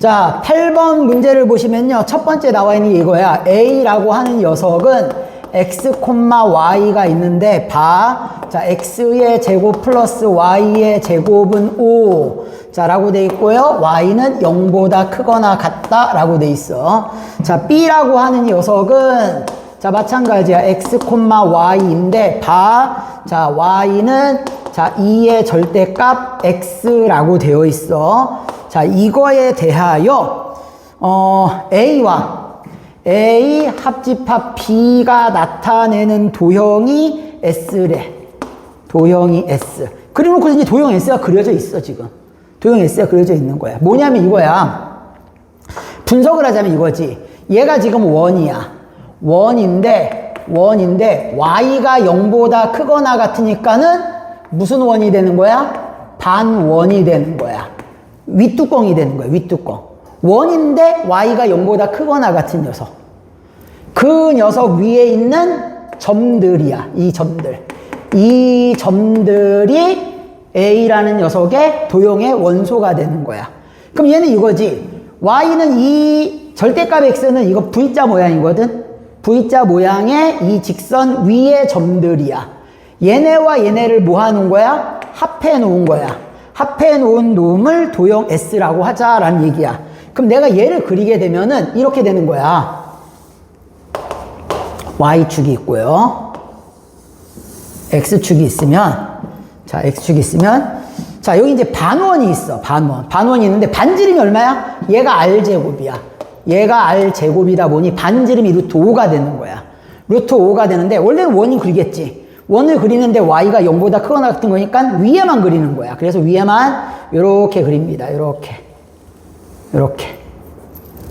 자, 8번 문제를 보시면요. 첫 번째 나와 있는 게 이거야. A라고 하는 녀석은 x, y가 있는데 자, x의 제곱 플러스 y의 제곱은 5. 자, 라고 돼 있고요. y는 0보다 크거나 같다 라고 돼 있어. 자, b라고 하는 녀석은 자, 마찬가지야. x, y인데 자, y는 자, 2의 절대값 x라고 되어 있어. 자, 이거에 대하여 A와 A 합집합 B가 나타내는 도형이 S래. 도형이 S. 그래놓고 이제 도형 S가 그려져 있어, 지금. 도형 S가 그려져 있는 거야. 뭐냐면 이거야. 분석을 하자면 이거지. 얘가 지금 원인데 Y가 0보다 크거나 같으니까는 무슨 원이 되는 거야? 반원이 되는 거야. 윗뚜껑이 되는 거야, 윗뚜껑. 원인데 Y가 0보다 크거나 같은 녀석. 그 녀석 위에 있는 점들이야, 이 점들. 이 점들이 A라는 녀석의 도형의 원소가 되는 거야. 그럼 얘는 이거지. Y는 이 절대값 X는 이거 V자 모양이거든. V자 모양의 이 직선 위의 점들이야. 얘네와 얘네를 뭐 하는 거야? 합해 놓은 거야. 합해 놓은 놈을 도형 S라고 하자라는 얘기야. 그럼 내가 얘를 그리게 되면은 이렇게 되는 거야. Y축이 있고요. X축이 있으면, 자, X축이 있으면, 자, 여기 이제 반원이 있어. 반원이 있는데 반지름이 얼마야? 얘가 R제곱이야. 얘가 R제곱이다 보니 반지름이 루트 5가 되는 거야. 루트 5가 되는데 원래는 원이 그리겠지. 원을 그리는데 Y가 0보다 크거나 같은 거니까 위에만 그리는 거야. 그래서 위에만 이렇게 그립니다. 이렇게.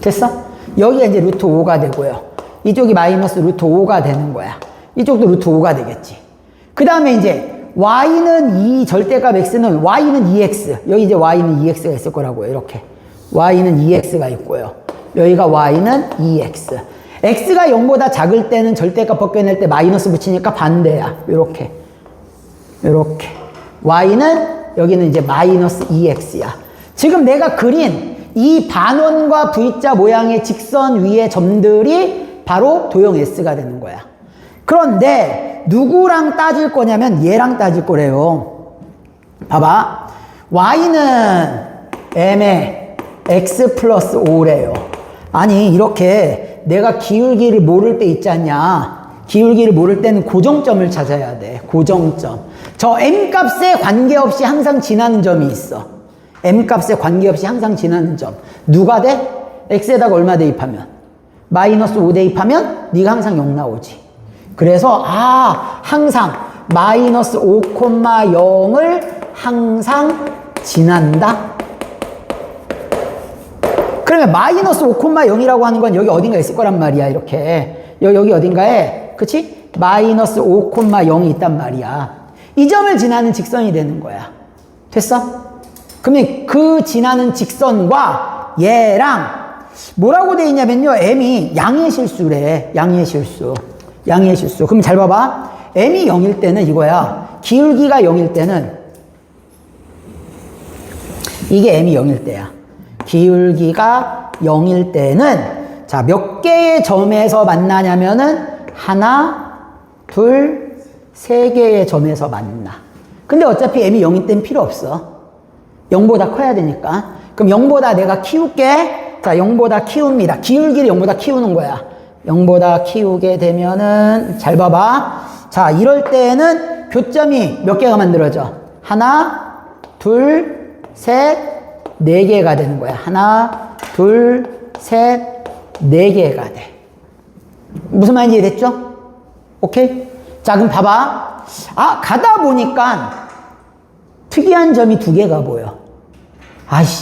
됐어? 여기가 이제 루트 5가 되고요. 이쪽이 마이너스 루트 5가 되는 거야. 이쪽도 루트 5가 되겠지. 그 다음에 이제 Y는 이 절대값 X는 Y는 2X. 여기 이제 Y는 2X가 있을 거라고요. 이렇게. Y는 2X가 있고요. 여기가 Y는 2X. X가 0보다 작을 때는 절대값 벗겨낼 때 마이너스 붙이니까 반대야. 요렇게. Y는 여기는 이제 마이너스 2X야. 지금 내가 그린 이 반원과 V자 모양의 직선 위의 점들이 바로 도형 S가 되는 거야. 그런데 누구랑 따질 거냐면 얘랑 따질 거래요. 봐봐. Y는 M에 X 플러스 5래요. 아니 이렇게 내가 기울기를 모를 때 있지 않냐. 기울기를 모를 때는 고정점을 찾아야 돼. 고정점. 저 M값에 관계없이 항상 지나는 점이 있어. M값에 관계없이 항상 지나는 점. 누가 돼? X에다가 얼마 대입하면? 마이너스 5 대입하면 네가 항상 0 나오지. 그래서 항상 마이너스 5,0을 항상 지난다. 그러면 마이너스 5,0이라고 하는 건 여기 어딘가 있을 거란 말이야. 이렇게 여기 어딘가에, 그치? 마이너스 5,0이 있단 말이야. 이 점을 지나는 직선이 되는 거야. 됐어? 그러면 그 지나는 직선과 얘랑 뭐라고 돼 있냐면요. M이 양의 실수래. 양의 실수. 그럼 잘 봐봐. M이 0일 때는 이거야. 기울기가 0일 때는 이게 M이 0일 때야. 기울기가 0일 때는 자, 몇 개의 점에서 만나냐면은 하나, 둘, 세 개의 점에서 만나. 근데 어차피 M이 0일 땐 필요 없어. 0보다 커야 되니까. 그럼 0보다 내가 키울게. 자, 0보다 키웁니다. 기울기를 0보다 키우는 거야. 0보다 키우게 되면은 잘 봐봐. 자, 이럴 때는 교점이 몇 개가 만들어져? 하나, 둘, 셋, 네 개가 되는 거야. 하나, 둘, 셋, 네 개가 돼. 무슨 말인지 이해됐죠? 오케이? 자, 그럼 봐봐. 가다 보니까 특이한 점이 2개가 보여.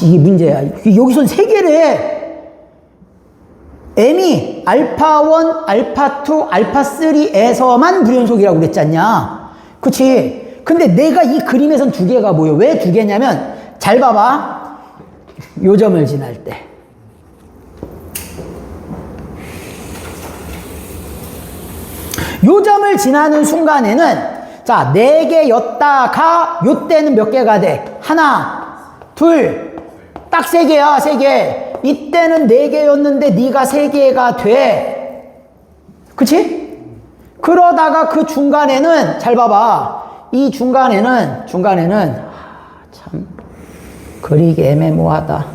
이게 문제야. 여기선 3개래. M이 알파1, 알파2, 알파3에서만 불연속이라고 그랬지 않냐? 그치? 근데 내가 이 그림에선 2개가 보여. 왜 2개냐면, 잘 봐봐. 요 점을 지날 때. 요 점을 지나는 순간에는, 자, 4개였다가, 요 때는 몇 개가 돼? 하나, 둘, 딱 3개야, 3개. 이때는 4개였는데 네가 3개가 돼. 그치? 그러다가 그 중간에는 잘 봐봐. 이 중간에는 참 그리기 애매모호하다.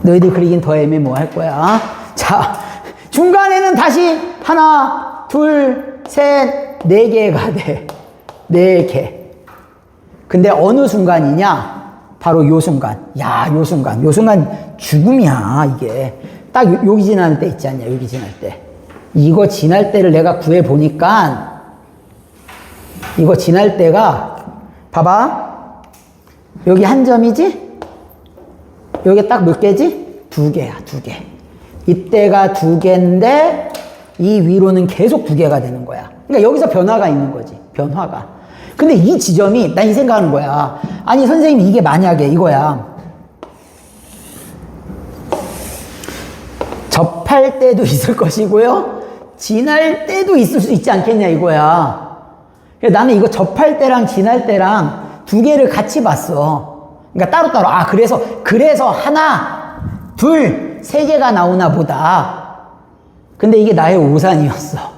너희들 그리긴 더 애매모호할 거야. 자, 중간에는 다시 하나, 둘, 셋, 4개가 돼. 4개. 근데 어느 순간이냐? 바로 요 순간. 야, 요 순간 죽음이야, 이게. 딱 여기 지날 때 있지 않냐, 여기 지날 때. 이거 지날 때를 내가 구해보니까, 이거 지날 때가, 봐봐. 여기 한 점이지? 여기 딱 몇 개지? 2개야, 2개. 이때가 2개인데, 이 위로는 계속 2개가 되는 거야. 그러니까 여기서 변화가 있는 거지, 변화가. 근데 이 지점이, 난 이 생각하는 거야. 아니, 선생님, 이게 만약에 이거야. 접할 때도 있을 것이고요. 지날 때도 있을 수 있지 않겠냐, 이거야. 나는 이거 접할 때랑 지날 때랑 2개를 같이 봤어. 그러니까 따로따로. 아, 그래서 하나, 둘, 3개가 나오나 보다. 근데 이게 나의 오산이었어.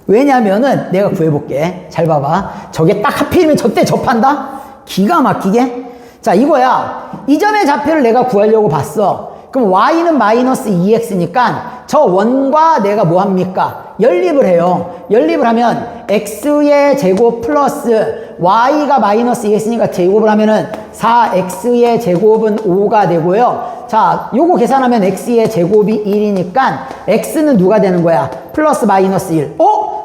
왜냐면은 내가 구해볼게. 잘 봐봐. 저게 딱 하필이면 저때 접한다? 기가 막히게. 자, 이거야. 이 점의 좌표를 내가 구하려고 봤어. 그럼 y는 마이너스 2x니까 저 원과 내가 뭐 합니까? 연립을 해요. 연립을 하면 x의 제곱 플러스 y가 마이너스 2x니까 제곱을 하면은 4x의 제곱은 5가 되고요. 자, 요거 계산하면 x의 제곱이 1이니까 x는 누가 되는 거야? 플러스 마이너스 1.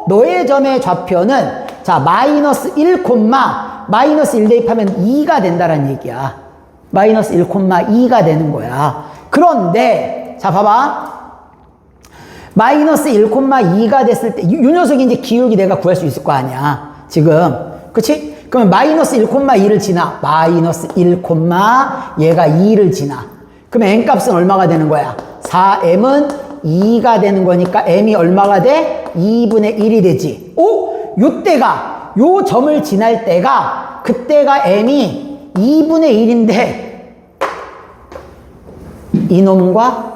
너의 점의 좌표는 자, 마이너스 1, 마이너스 1 대입하면 2가 된다는 얘기야. 마이너스 1,2가 되는 거야. 그런데 자, 봐봐. 마이너스 1,2가 됐을 때 이 녀석이 이제 기울기 내가 구할 수 있을 거 아니야, 지금. 그치? 그러면 마이너스 1,2를 지나. 마이너스 1, 얘가 2를 지나. 그러면 n값은 얼마가 되는 거야? 4m은 2가 되는 거니까 m이 얼마가 돼? 2분의 1이 되지. 요때가, 요 점을 지날 때가, 그때가 m이 2분의 1인데 이놈과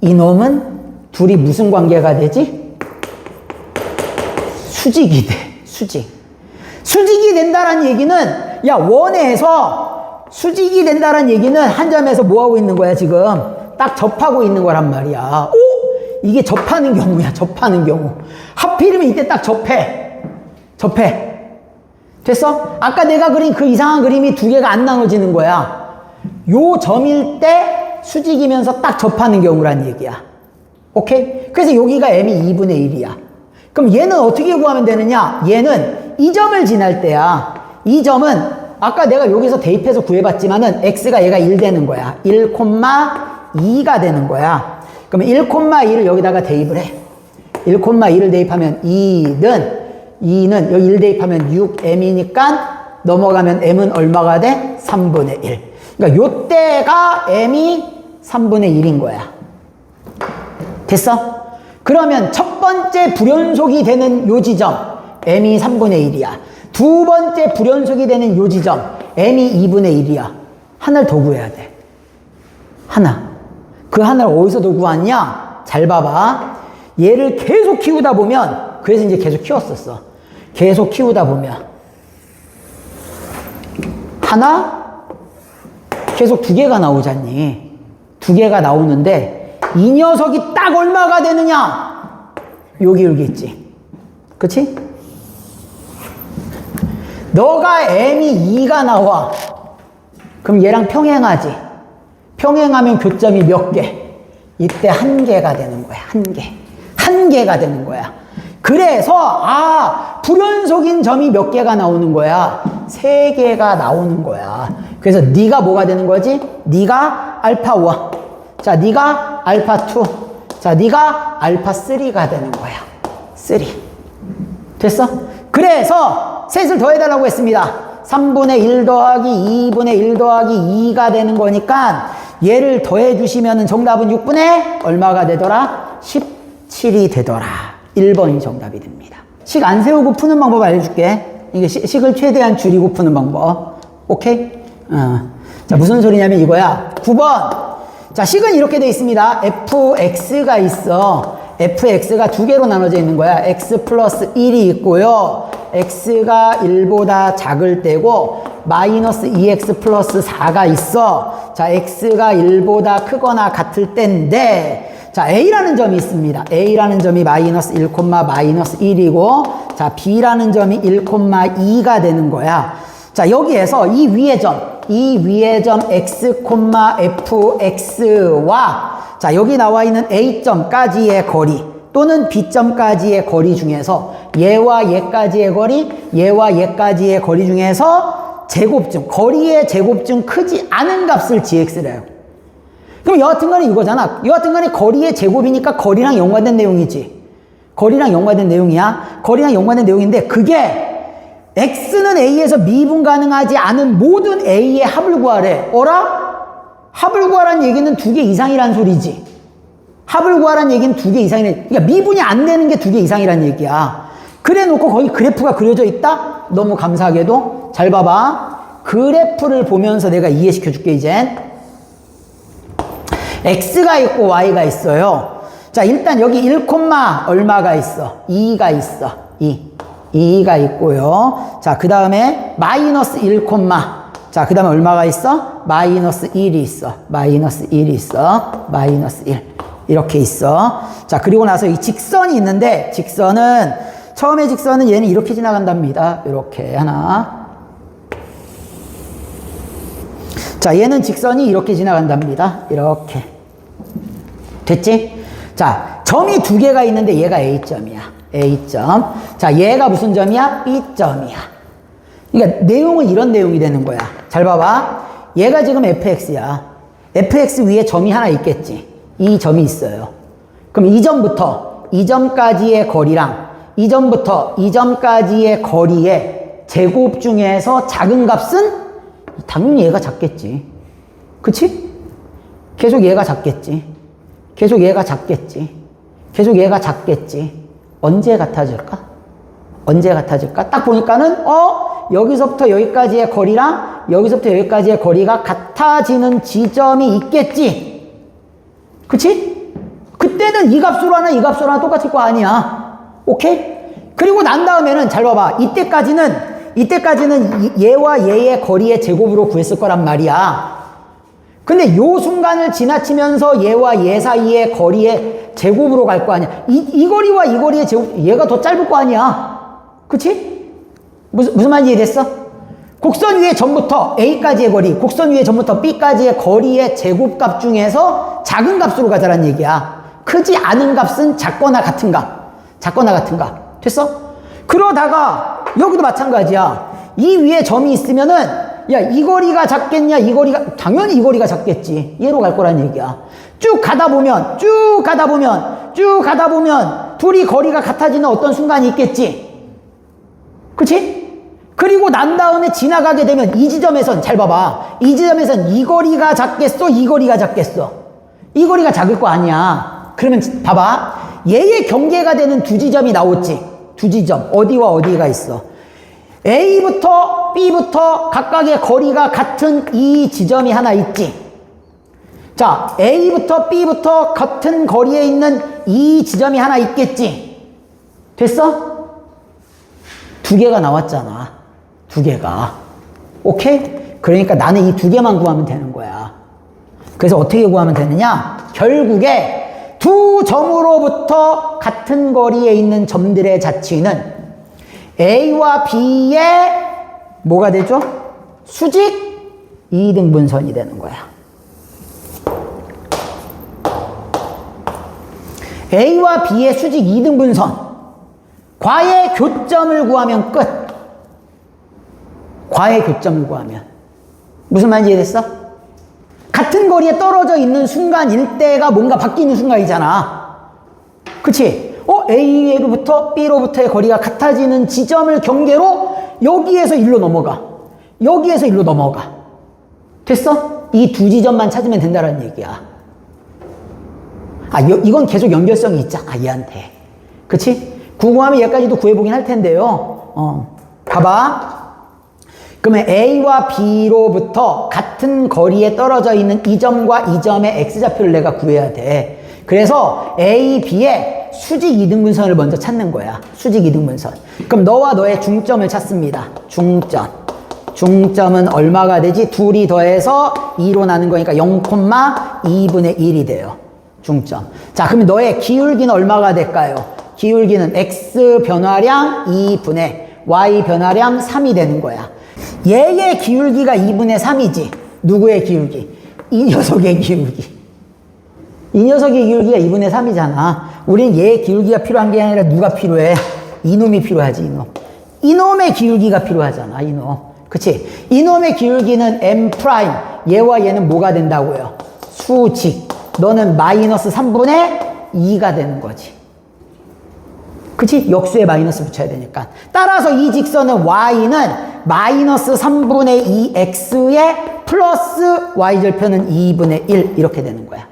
이놈은 둘이 무슨 관계가 되지? 수직이 돼. 수직이 된다는 얘기는, 야, 원에서 수직이 된다는 얘기는 한 점에서 뭐 하고 있는 거야, 지금? 딱 접하고 있는 거란 말이야. 이게 접하는 경우야, 접하는 경우. 하필이면 이때 딱 접해. 됐어? 아까 내가 그린 그 이상한 그림이 2개가 안 나눠지는 거야. 요 점일 때 수직이면서 딱 접하는 경우란 얘기야. 오케이? 그래서 여기가 m이 2분의 1이야. 그럼 얘는 어떻게 구하면 되느냐? 얘는 이 점을 지날 때야. 이 점은 아까 내가 여기서 대입해서 구해봤지만은 x가 얘가 1 되는 거야. 1,2가 되는 거야. 그러면 1,2를 여기다가 대입을 해. 1,2를 대입하면 2는 여기 1 대입하면 6m이니까 넘어가면 m은 얼마가 돼? 3분의 1. 그러니까 요때가 m이 3분의 1인 거야. 됐어? 그러면 첫 번째 불연속이 되는 요 지점 m이 3분의 1이야. 두 번째 불연속이 되는 요 지점 m이 2분의 1이야. 하나를 더 구해야 돼. 하나. 그 하나를 어디서 더 구하냐? 잘 봐봐. 얘를 계속 키우다 보면, 그래서 이제 계속 키웠었어. 계속 키우다 보면 하나 계속 2개가 나오잖니. 2개가 나오는데 이 녀석이 딱 얼마가 되느냐? 여기 있지. 그치? 너가 m이 2가 나와. 그럼 얘랑 평행하지. 평행하면 교점이 몇 개? 이때 1개가 되는 거야. 1개가 되는 거야. 그래서 불연속인 점이 몇 개가 나오는 거야? 3개가 나오는 거야. 그래서 네가 뭐가 되는 거지? 네가 알파 1. 자, 네가 알파 2. 자, 네가 알파 3가 되는 거야. 3. 됐어? 그래서 셋을 더해달라고 했습니다. 3분의 1 더하기 2분의 1 더하기 2가 되는 거니까 얘를 더해주시면 정답은 6분의 얼마가 되더라? 17이 되더라. 1번이 정답이 됩니다. 식 안 세우고 푸는 방법 알려줄게. 이게 식을 최대한 줄이고 푸는 방법. 오케이? 자, 무슨 소리냐면 이거야. 9번. 자, 식은 이렇게 돼 있습니다. fx가 있어. fx가 두 개로 나눠져 있는 거야. x 플러스 1이 있고요. x가 1보다 작을 때고 마이너스 2x 플러스 4가 있어. 자, x가 1보다 크거나 같을 때인데 자, a라는 점이 있습니다. a라는 점이 마이너스 1, 마이너스 1이고 자, b라는 점이 1,2가 되는 거야. 자, 여기에서 이 위의 점 x, fx와 자, 여기 나와 있는 A점까지의 거리 또는 B점까지의 거리 중에서 얘와 얘까지의 거리, 얘와 얘까지의 거리 중에서 제곱중, 거리의 제곱중 크지 않은 값을 gx래요. 그럼 여하튼 간에 이거잖아. 여하튼 간에 거리의 제곱이니까 거리랑 연관된 내용이지. 거리랑 연관된 내용이야. 거리랑 연관된 내용인데 그게 x는 a에서 미분 가능하지 않은 모든 a의 합을 구하래. 어라? 합을 구하라는 얘기는 2개 이상이란 소리지. 합을 구하라는 얘기는 2개 이상이란, 그러니까 미분이 안 되는 게 2개 이상이란 얘기야. 그래 놓고 거기 그래프가 그려져 있다? 너무 감사하게도 잘 봐봐. 그래프를 보면서 내가 이해시켜 줄게 이젠. x가 있고 y가 있어요. 자, 일단 여기 1, 얼마가 있어? 2가 있어. 2가 있고요. 자, 그 다음에 마이너스 1, 자, 그 다음에 얼마가 있어? 마이너스 1이 있어. 마이너스 1이 있어. 마이너스 1. 이렇게 있어. 자, 그리고 나서 이 직선이 있는데, 직선은, 처음에 직선은 얘는 이렇게 지나간답니다. 이렇게 하나. 자, 얘는 직선이 이렇게 지나간답니다. 이렇게. 됐지? 자, 점이 2개가 있는데 얘가 A점이야. A점. 자, 얘가 무슨 점이야? B점이야. 그러니까 내용은 이런 내용이 되는 거야. 잘 봐봐. 얘가 지금 fx야. fx 위에 점이 하나 있겠지. 이 점이 있어요. 그럼 이 점부터 이 점까지의 거리랑 이 점부터 이 점까지의 거리의 제곱 중에서 작은 값은 당연히 얘가 작겠지. 그치? 계속 얘가 작겠지. 계속 얘가 작겠지. 계속 얘가 작겠지. 언제 같아질까? 언제 같아질까? 딱 보니까는 여기서부터 여기까지의 거리랑 여기서부터 여기까지의 거리가 같아지는 지점이 있겠지. 그치? 그때는 이 값으로 하나 이 값으로 하나 똑같을 거 아니야. 오케이? 그리고 난 다음에는 잘 봐봐. 이때까지는 얘와 얘의 거리의 제곱으로 구했을 거란 말이야. 근데 요 순간을 지나치면서 얘와 얘 사이의 거리의 제곱으로 갈 거 아니야. 이 거리와 이 거리의 제곱, 얘가 더 짧을 거 아니야. 그치? 무슨 말인지 이해됐어? 곡선 위에 점부터 A까지의 거리, 곡선 위에 점부터 B까지의 거리의 제곱값 중에서 작은 값으로 가자란 얘기야. 크지 않은 값은 작거나 같은 값. 작거나 같은 값. 됐어? 그러다가 여기도 마찬가지야. 이 위에 점이 있으면은 야, 이 거리가 작겠냐? 이 거리가 당연히 이 거리가 작겠지. 얘로 갈 거란 얘기야. 쭉 가다 보면 둘이 거리가 같아지는 어떤 순간이 있겠지. 그치? 그리고 난 다음에 지나가게 되면 이 지점에선 잘 봐봐. 이 지점에선 이 거리가 작겠어? 이 거리가 작겠어? 이 거리가 작을 거 아니야. 그러면 봐봐. 얘의 경계가 되는 두 지점이 나오지. 두 지점. 어디와 어디가 있어? A부터 B부터 각각의 거리가 같은 이 지점이 하나 있지. 자, A부터 B부터 같은 거리에 있는 이 지점이 하나 있겠지. 됐어? 2개가 나왔잖아. 2개가. 오케이? 그러니까 나는 이 2개만 구하면 되는 거야. 그래서 어떻게 구하면 되느냐? 결국에 두 점으로부터 같은 거리에 있는 점들의 자취는 A와 B의 뭐가 되죠? 수직 2등분선이 되는 거야. A와 B의 수직 2등분선. 과의 교점을 구하면 끝. 과의 교점을 구하면. 무슨 말인지 이해됐어? 같은 거리에 떨어져 있는 순간일 때가 뭔가 바뀌는 순간이잖아. 그치? A로부터 B로부터의 거리가 같아지는 지점을 경계로 여기에서 일로 넘어가. 여기에서 일로 넘어가. 됐어? 이 두 지점만 찾으면 된다는 얘기야. 이건 계속 연결성이 있잖아, 얘한테. 그치? 궁금하면 얘까지도 구해보긴 할 텐데요. 봐봐. 그러면 A와 B로부터 같은 거리에 떨어져 있는 이 점과 이 점의 X좌표를 내가 구해야 돼. 그래서 A, B의 수직 이등분선을 먼저 찾는 거야. 수직 이등분선. 그럼 너와 너의 중점을 찾습니다. 중점. 중점은 얼마가 되지? 둘이 더해서 2로 나눈 거니까 0,2분의 1이 돼요. 중점. 자, 그럼 너의 기울기는 얼마가 될까요? 기울기는 X 변화량 2분의 Y 변화량 3이 되는 거야. 얘의 기울기가 2분의 3이지. 누구의 기울기? 이 녀석의 기울기. 이 녀석의 기울기가 2분의 3이잖아. 우린 얘의 기울기가 필요한 게 아니라 누가 필요해? 이놈이 필요하지, 이놈. 이놈의 기울기가 필요하잖아, 이놈. 그치? 이놈의 기울기는 M 프라임. 얘와 얘는 뭐가 된다고요? 수직. 너는 마이너스 3분의 2가 되는 거지. 그치? 역수에 마이너스 붙여야 되니까. 따라서 이 직선은 Y는 마이너스 3분의 2X에 플러스 Y절편은 2분의 1 이렇게 되는 거야.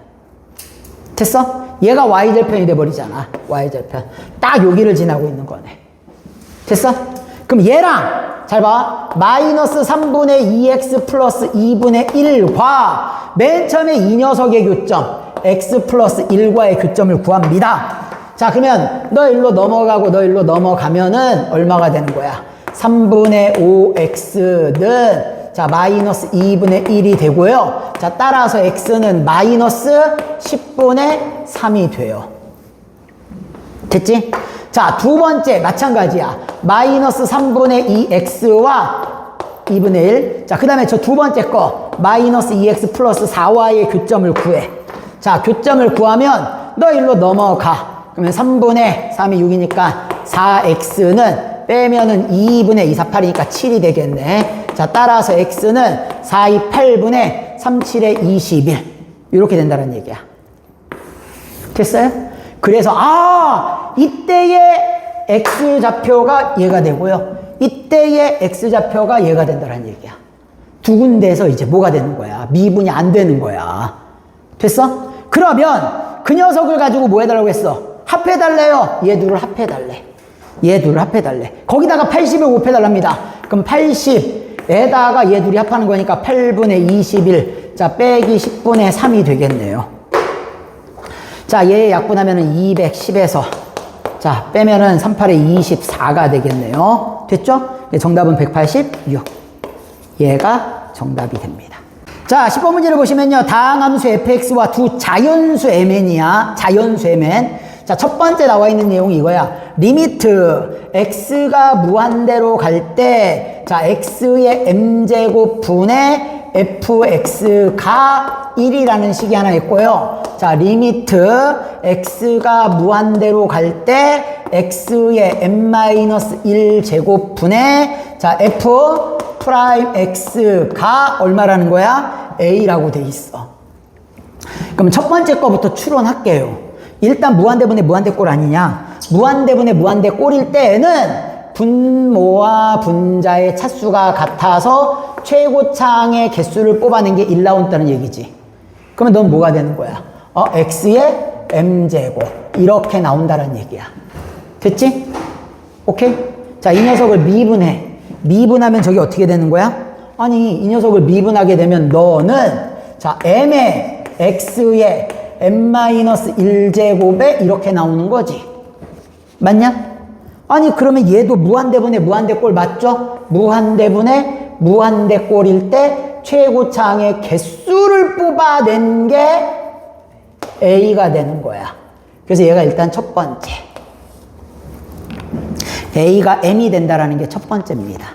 됐어? 얘가 Y절편이 돼버리잖아. Y절편. 딱 여기를 지나고 있는 거네. 됐어? 그럼 얘랑 잘 봐. 마이너스 3분의 2X 플러스 2분의 1과 맨 처음에 이 녀석의 교점 X 플러스 1과의 교점을 구합니다. 자, 그러면 너 일로 넘어가고 너 일로 넘어가면은 얼마가 되는 거야? 3분의 5X는 자, 마이너스 2분의 1이 되고요. 자, 따라서 X는 마이너스 10분의 3이 돼요. 됐지? 자, 두 번째 마찬가지야. 마이너스 3분의 2X와 2분의 1. 자, 그 다음에 저 두 번째 거 마이너스 2X 플러스 4Y의 교점을 구해. 자, 교점을 구하면 너 일로 넘어가. 그러면 3분의 3이 6이니까 4X는 빼면은 2분의 2, 4, 8이니까 7이 되겠네. 자, 따라서 X는 4, 2, 8분의 3, 7에 21. 이렇게 된다는 얘기야. 됐어요? 그래서, 이때의 X좌표가 얘가 되고요. 이때의 X좌표가 얘가 된다는 얘기야. 두 군데에서 이제 뭐가 되는 거야? 미분이 안 되는 거야. 됐어? 그러면 그 녀석을 가지고 뭐 해달라고 했어? 합해달래요. 얘 둘을 합해달래. 얘 둘을 합해달래. 거기다가 80을 곱해달랍니다. 그럼 80에다가 얘 둘이 합하는 거니까 8분의 21. 자, 빼기 10분의 3이 되겠네요. 자, 얘 약분하면은 210에서 자, 빼면은 38에 24가 되겠네요. 됐죠? 정답은 186. 얘가 정답이 됩니다. 자, 10번 문제를 보시면요. 다항함수 fx와 두 자연수 mn이야. 자연수 mn. 자, 첫 번째 나와 있는 내용이 이거야. 리미트 x가 무한대로 갈 때, 자, x의 m제곱 분의 fx가 1이라는 식이 하나 있고요. 자, 리미트 x가 무한대로 갈 때 x의 m-1 제곱분의 자, f 프라임 x가 얼마라는 거야? a라고 돼 있어. 그럼 첫 번째 거부터 추론할게요. 일단 무한대분의 무한대꼴 아니냐? 무한대분의 무한대꼴일 때에는 분모와 분자의 차수가 같아서 최고창의 개수를 뽑아낸 게 1나온다는 얘기지. 그러면 넌 뭐가 되는 거야? x의 m제곱 이렇게 나온다는 얘기야. 됐지? 오케이? 자, 이 녀석을 미분해. 미분하면 저게 어떻게 되는 거야? 아니, 이 녀석을 미분하게 되면 너는 자, m의 x의 m-1제곱에 이렇게 나오는 거지. 맞냐? 아니, 그러면 얘도 무한대분의 무한대꼴 맞죠? 무한대분의 무한대꼴일 때 최고창의 개수를 뽑아낸 게 a가 되는 거야. 그래서 얘가 일단 첫 번째. a가 m이 된다라는 게 첫 번째입니다.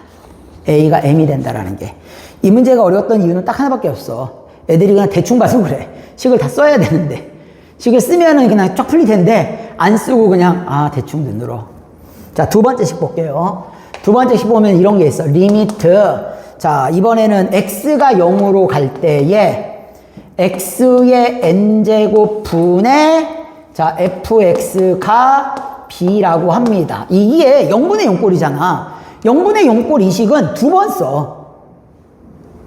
a가 m이 된다라는 게. 이 문제가 어려웠던 이유는 딱 하나밖에 없어. 애들이 그냥 대충 봐서 그래. 식을 다 써야 되는데. 식을 쓰면은 그냥 쫙 풀릴 텐데, 안 쓰고 그냥, 대충 눈으로. 자, 두 번째 식 볼게요. 두 번째 식 보면 이런 게 있어. 리미트. 자, 이번에는 x가 0으로 갈 때에, x의 n제곱 분의, 자, fx가 b라고 합니다. 이게 0분의 0꼴이잖아. 0분의 0꼴 이식은 두 번 써.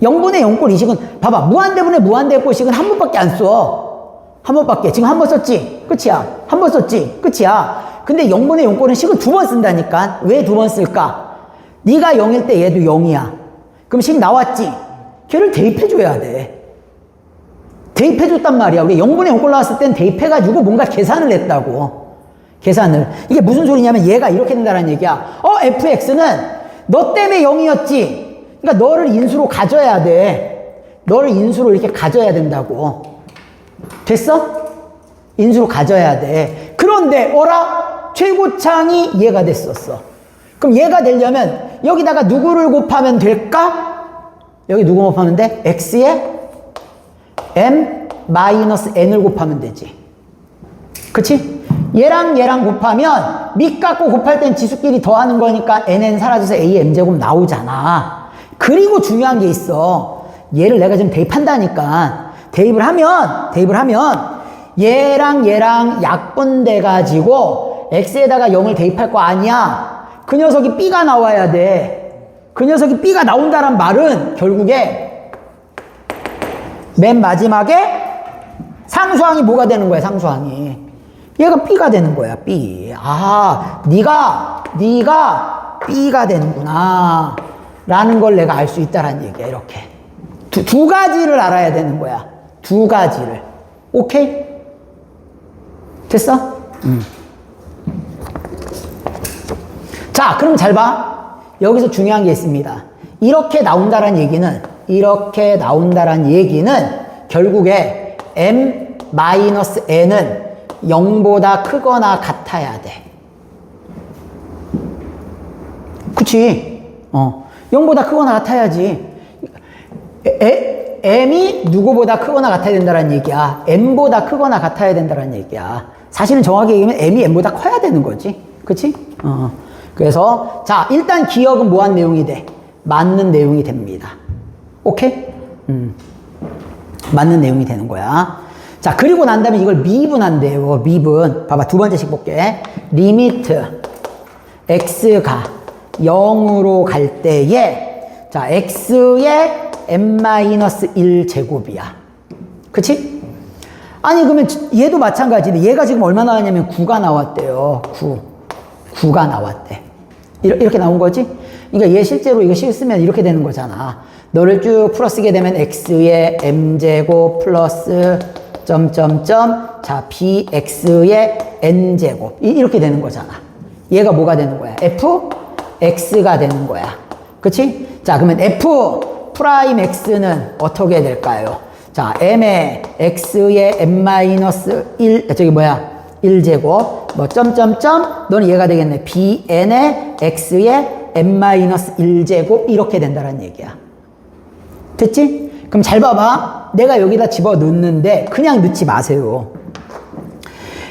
0분의 0꼴 이식은 봐봐. 무한대분의 무한대꼴식은 한 번밖에 안 써. 한 번밖에. 지금 한 번 썼지? 끝이야. 한 번 썼지? 끝이야. 근데 0분의 0꼴은 식을 두 번 쓴다니까. 왜 두 번 쓸까? 네가 0일 때 얘도 0이야. 그럼 식 나왔지? 걔를 대입해줘야 돼. 대입해줬단 말이야. 우리 0분의 0꼴 나왔을 땐 대입해가지고 뭔가 계산을 했다고. 계산을. 이게 무슨 소리냐면 얘가 이렇게 된다는 얘기야. fx는 너 때문에 0이었지. 그러니까 너를 인수로 가져야 돼. 너를 인수로 이렇게 가져야 된다고. 됐어? 인수로 가져야 돼. 그런데 어라? 최고창이 얘가 됐었어. 그럼 얘가 되려면 여기다가 누구를 곱하면 될까? 여기 누구 곱하면 돼? x에 m-n을 곱하면 되지. 그치? 얘랑 얘랑 곱하면 밑 갖고 곱할 땐 지수끼리 더하는 거니까 nn 사라져서 a m제곱 나오잖아. 그리고 중요한 게 있어. 얘를 내가 지금 대입한다니까. 대입을 하면 얘랑 얘랑 약분돼 가지고 x에다가 0을 대입할 거 아니야. 그 녀석이 b가 나와야 돼. 그 녀석이 b가 나온다는 말은 결국에 맨 마지막에 상수항이 뭐가 되는 거야, 상수항이. 얘가 b가 되는 거야, b. 아, 네가 b가 되는구나 라는 걸 내가 알 수 있다라는 얘기야. 이렇게 두 가지를 알아야 되는 거야. 두 가지를. 오케이? 됐어? 자, 그럼 잘 봐. 여기서 중요한 게 있습니다. 이렇게 나온다란 얘기는 결국에 m-n은 0보다 크거나 같아야 돼. 그치? 0보다 크거나 같아야지. m이 누구보다 크거나 같아야 된다는 얘기야. m보다 크거나 같아야 된다는 얘기야. 사실은 정확히 얘기하면 m이 m보다 커야 되는 거지. 그치? 그래서 자, 일단 기억은 뭐한 내용이 돼? 맞는 내용이 됩니다. 오케이? 맞는 내용이 되는 거야. 자, 그리고 난 다음에 이걸 미분한대요. 미분. 봐봐, 두 번째씩 볼게. 리미트 x가 0으로 갈 때에 자, x의 n-1 제곱이야. 그치? 아니, 그러면 얘도 마찬가지인데 얘가 지금 얼마 나왔냐면 9가 나왔대요. 9가 나왔대. 이렇게 나온 거지? 그러니까 얘 실제로 이거 씻으면 이렇게 되는 거잖아. 너를 쭉 풀어쓰게 되면 x의 m제곱 플러스 점점점 자 bx의 n제곱 이렇게 되는 거잖아. 얘가 뭐가 되는 거야? fx가 되는 거야. 그치? 자, 그러면 f 프라임 x는 어떻게 될까요? 자, m의 x의 n-1 1제곱 뭐 점점점 너는 얘가 되겠네. bn의 x의 n-1제곱 이렇게 된다는 얘기야. 됐지? 그럼 잘 봐봐. 내가 여기다 집어넣는데 그냥 넣지 마세요.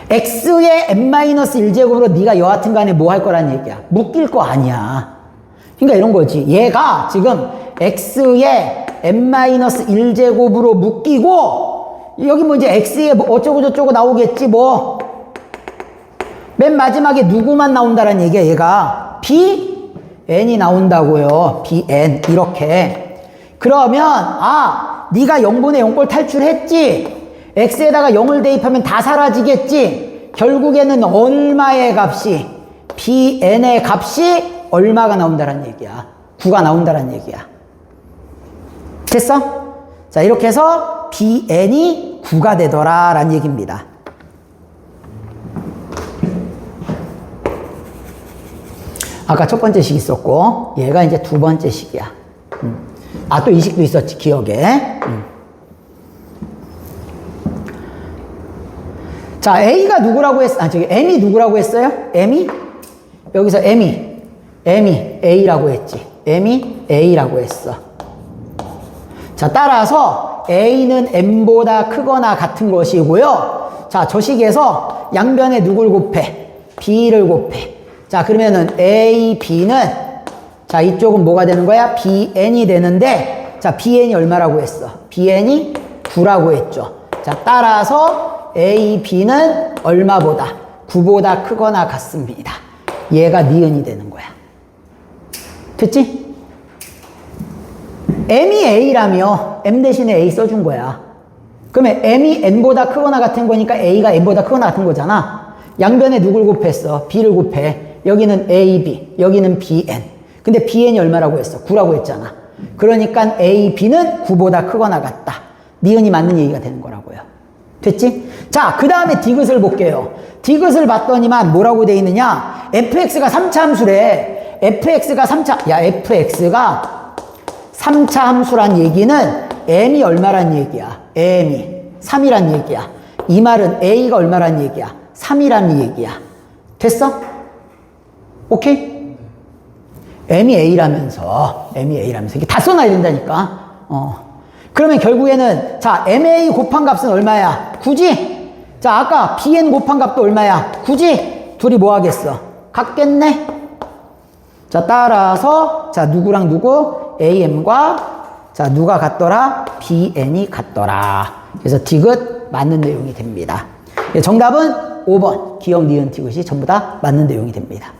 x의 n-1제곱으로 네가 여하튼 간에 뭐 할 거란 얘기야. 묶일 거 아니야. 그러니까 이런 거지. 얘가 지금 x의 n-1제곱으로 묶이고 여기 뭐 이제 x의 뭐 어쩌고저쩌고 나오겠지 뭐. 맨 마지막에 누구만 나온다는 얘기야. 얘가 bn이 나온다고요. bn 이렇게. 그러면 네가 0분의 0꼴 탈출했지. x에다가 0을 대입하면 다 사라지겠지. 결국에는 얼마의 값이 bn의 값이 얼마가 나온다는 얘기야. 9가 나온다는 얘기야. 됐어? 자, 이렇게 해서 bn이 9가 되더라 라는 얘기입니다. 아까 첫 번째 식 있었고 얘가 이제 두 번째 식이야. 또 이 식도 있었지, 기억에. 자, A가 누구라고 M이 누구라고 했어요? M이? 여기서 M이 A라고 했지. M이 A라고 했어. 자, 따라서 A는 M보다 크거나 같은 것이고요. 자, 저 식에서 양변에 누굴 곱해? B를 곱해. 자, 그러면은 A, B는 자, 이쪽은 뭐가 되는 거야? bn이 되는데 자, bn이 얼마라고 했어? bn이 9라고 했죠. 자, 따라서 a, b는 얼마보다? 9보다 크거나 같습니다. 얘가 니은이 되는 거야. 됐지? m이 a라며 m 대신에 a 써준 거야. 그러면 m이 n보다 크거나 같은 거니까 a가 n보다 크거나 같은 거잖아. 양변에 누굴 곱했어? b를 곱해. 여기는 ab, 여기는 bn. 근데 bn이 얼마라고 했어? 9라고 했잖아. 그러니까 A, B는 9보다 크거나 같다. 니은이 맞는 얘기가 되는 거라고요. 됐지? 자, 그 다음에 디귿을 볼게요. 디귿을 봤더니만 뭐라고 돼 있느냐? fx가 3차 함수래. fx가 3차, 야, fx가 3차 함수란 얘기는 m이 얼마란 얘기야? m이 3이란 얘기야. 이 말은 a가 얼마란 얘기야? 3이란 얘기야. 됐어? 오케이? m이 a라면서 이게 다 써놔야 된다니까. 그러면 결국에는 자 ma 곱한 값은 얼마야? 9지? 자 아까 bn 곱한 값도 얼마야? 9지? 둘이 뭐 하겠어? 같겠네? 자 따라서 자 누구랑 누구? am과 자 누가 같더라? bn이 같더라. 그래서 디귿 맞는 내용이 됩니다. 정답은 5번 기억 니은 디귿이 전부 다 맞는 내용이 됩니다.